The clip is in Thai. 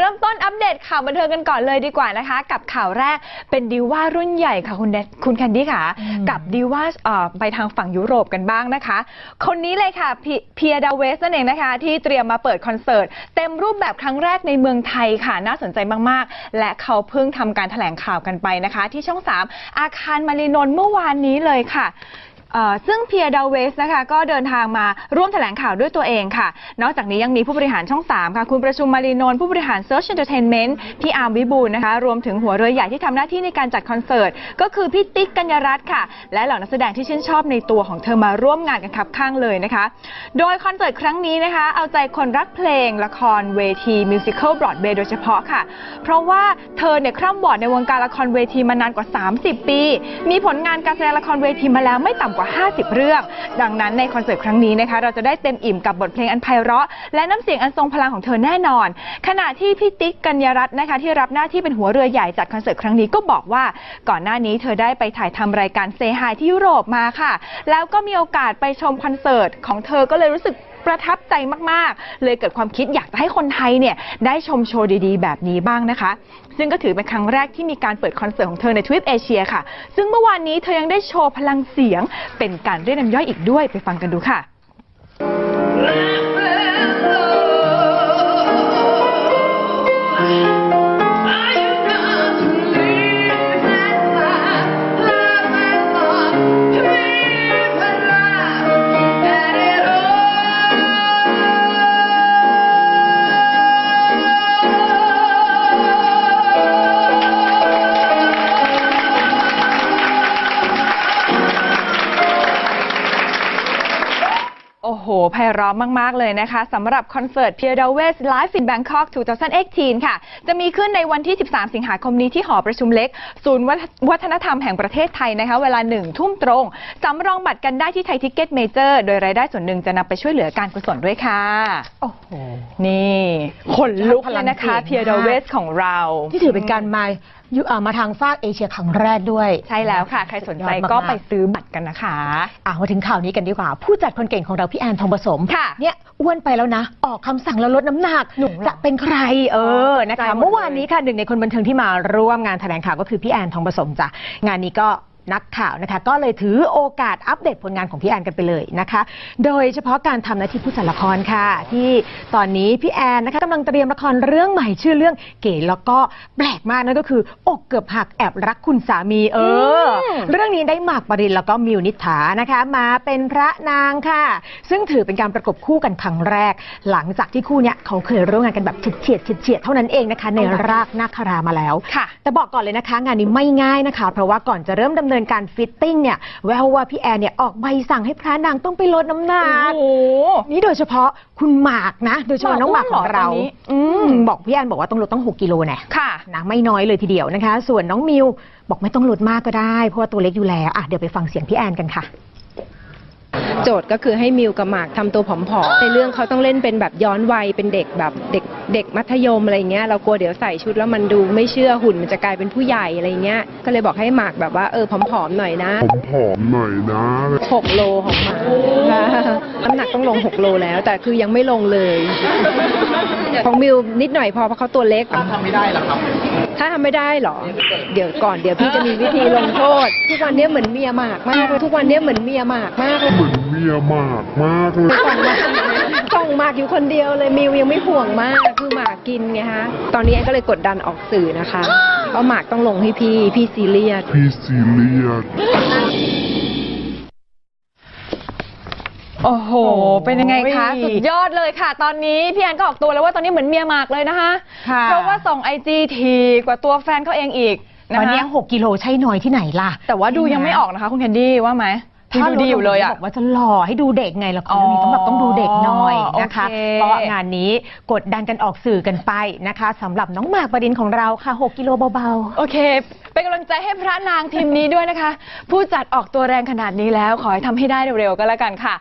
เริ่มต้นอัปเดตข่าวบันเทิงกันก่อนเลยดีกว่านะคะกับข่าวแรกเป็นดิว่ารุ่นใหญ่ค่ะคุณแคนดี้ค่ะกับดิว่าไปทางฝั่งยุโรปกันบ้างนะคะคนนี้เลยค่ะเพียดาเวสนั่นเองนะคะที่เตรียมมาเปิดคอนเสิร์ตเต็มรูปแบบครั้งแรกในเมืองไทยค่ะน่าสนใจมากๆและเขาเพิ่งทำการแถลงข่าวกันไปนะคะที่ช่อง 3อาคารมารีนนท์เมื่อวานนี้เลยค่ะซึ่งเพียดาเวสนะคะก็เดินทางมาร่วมแถลงข่าวด้วยตัวเองค่ะนอกจากนี้ยังมีผู้บริหารช่อง 3ค่ะคุณประชุมมารีนนท์ผู้บริหาร Search Entertainment พี่อาร์มวิบูลย์นะคะรวมถึงหัวเรือใหญ่ที่ทำหน้าที่ในการจัดคอนเสิร์ตก็คือพี่ติ๊กกัญญารัตน์ค่ะและเหล่านักแสดงที่ชื่นชอบในตัวของเธอมาร่วมงานกันคับข้างเลยนะคะโดยคอนเสิร์ตครั้งนี้นะคะเอาใจคนรักเพลงละครเวทีมิวสิคัลบรอดเวย์โดยเฉพาะค่ะเพราะว่าเธอเนี่ยคร่ำวอร์ดในวงการละครเวทีมานานกว่า30ปีมีผลงานการแสดงละครเวทีมาแล้วไม่ต่ำกว่า50เรื่องดังนั้นในคอนเสิร์ตครั้งนี้นะคะเราจะได้เต็มอิ่มกับบทเพลงอันไพเราะและน้ำเสียงอันทรงพลังของเธอแน่นอนขณะที่พี่ติ๊กกัญญารัตน์นะคะที่รับหน้าที่เป็นหัวเรือใหญ่จัดคอนเสิร์ตครั้งนี้ก็บอกว่าก่อนหน้านี้เธอได้ไปถ่ายทำรายการเซฮายที่ยุโรปมาค่ะแล้วก็มีโอกาสไปชมคอนเสิร์ตของเธอก็เลยรู้สึกประทับใจมากๆเลยเกิดความคิดอยากจะให้คนไทยเนี่ยได้ชมโชว์ดีๆแบบนี้บ้างนะคะซึ่งก็ถือเป็นครั้งแรกที่มีการเปิดคอนเสิร์ตของเธอในทวีปเอเชียค่ะซึ่งเมื่อวานนี้เธอยังได้โชว์พลังเสียงเป็นการเรียกน้ำย่อยอีกด้วยไปฟังกันดูค่ะโอ้โหไพเราะมากๆเลยนะคะสำหรับคอนเสิร์ต Pia Dawes Live in Bangkok 2018 ค่ะจะมีขึ้นในวันที่ 13 สิงหาคมนี้ที่หอประชุมเล็กศูนย์วัฒนธรรมแห่งประเทศไทยนะคะเวลา 1 ทุ่มตรงสำรองบัตรกันได้ที่ไทยทิกเก็ตเมเจอร์โดยรายได้ส่วนหนึ่งจะนำไปช่วยเหลือการกุศลด้วยค่ะโอ้โหนี่ขนลุกเลยนะคะ Pia Dawes ของเราที่ถือเป็นการมาทางฝากเอเชียครั้งแรกด้วยใช่แล้วค่ะใครสนใจก็ไปซื้อบัตรกันนะคะมาถึงข่าวนี้กันดีกว่าผู้จัดคนเก่งของเราพี่แอนทองผสมเนี่ยอ้วนไปแล้วนะออกคำสั่งแล้วลดน้ำหนักจะเป็นใครนะคะเมื่อวานนี้ค่ะหนึ่งในคนบันเทิงที่มาร่วมงานแถลงข่าวก็คือพี่แอนทองผสมจ้ะงานนี้ก็นักข่าวนะคะก็เลยถือโอกาสอัปเดตผลงานของพี่แอนกันไปเลยนะคะโดยเฉพาะการทำหน้าที่ผู้จัดละครค่ะที่ตอนนี้พี่แอนนะคะกำลังเตรียมละครเรื่องใหม่ชื่อเรื่องเก๋แล้วก็แปลกมากนั่นก็คืออกเกือบหักแอบรักคุณสามีเรื่องนี้ได้หมากปรินแล้วก็มิวนิษฐานะคะมาเป็นพระนางค่ะซึ่งถือเป็นการประกบคู่กันครั้งแรกหลังจากที่คู่เนี้ยเขาเคยร่วมงานกันแบบเฉียดเท่านั้นเองนะคะในรากนาครามาแล้วแต่บอกก่อนเลยนะคะงานนี้ไม่ง่ายนะคะเพราะว่าก่อนจะเริ่มดำเนินการฟิตติ้งเนี่ยแววว่าพี่แอนเนี่ยออกใบสั่งให้พระนางต้องไปลดน้ำหนักนี่โดยเฉพาะคุณหมากนะโดยเฉพาะน้องหมากของเราบอกพี่แอนบอกว่าต้องลดต้อง6 กิโลแน่นะไม่น้อยเลยทีเดียวนะคะส่วนน้องมิวบอกไม่ต้องลดมากก็ได้เพราะว่าตัวเล็กอยู่แล้วเดี๋ยวไปฟังเสียงพี่แอนกันค่ะโจทย์ก็คือให้มิวกับหมากทำตัวผอมๆในเรื่องเขาต้องเล่นเป็นแบบย้อนวัยเป็นเด็กแบบเด็กมัธยมอะไรเงี้ยเรากลัวเดี๋ยวใส่ชุดแล้วมันดูไม่เชื่อหุ่นมันจะกลายเป็นผู้ใหญ่อะไรเงี้ยก็เลยบอกให้หมากแบบว่าผอมๆหน่อยนะ6 โลของหมากน้ำหนักต้องลง6 โลแล้วแต่คือยังไม่ลงเลยของมิวนิดหน่อยพอเพราะเขาตัวเล็กทำไม่ได้หรอครับถ้าทำไม่ได้หรอเดี๋ยวพี่จะมีวิธีลงโทษทุกวันนี้เหมือนเมียหมากมากเลยทุกวันนี้เหมือนเมียหมากมากเลยส่องหมากอยู่คนเดียวเลยมิวยังไม่ห่วงมากคือหมากกินไงฮะตอนนี้แอนก็เลยกดดันออกสื่อนะคะเพราะหมากต้องลงให้พี่ซีเรียสโอ้โหเป็นยังไงคะสุดยอดเลยค่ะตอนนี้พี่แอนก็ออกตัวแล้วว่าตอนนี้เหมือนเมียหมากเลยนะคะเพราะว่าส่งIG ทีกว่าตัวแฟนเขาเองอีกตอนนี้6 กิโลใช่น้อยที่ไหนล่ะแต่ว่าดูยังไม่ออกนะคะคุณแคนดี้ว่าไหมถ้าดูดีอยู่เลยบอกว่าจะหล่อให้ดูเด็กไงละครนี้ต้องดูเด็กหน่อยนะคะเพราะงานนี้กดดันกันออกสื่อกันไปนะคะสำหรับน้องหมากปรินของเราค่ะ6 กิโลเบาๆโอเคเป็นกำลังใจให้พระนางทีมนี้ด้วยนะคะผู้จัดออกตัวแรงขนาดนี้แล้วขอให้ทำให้ได้เร็วๆก็แล้วกันค่ะ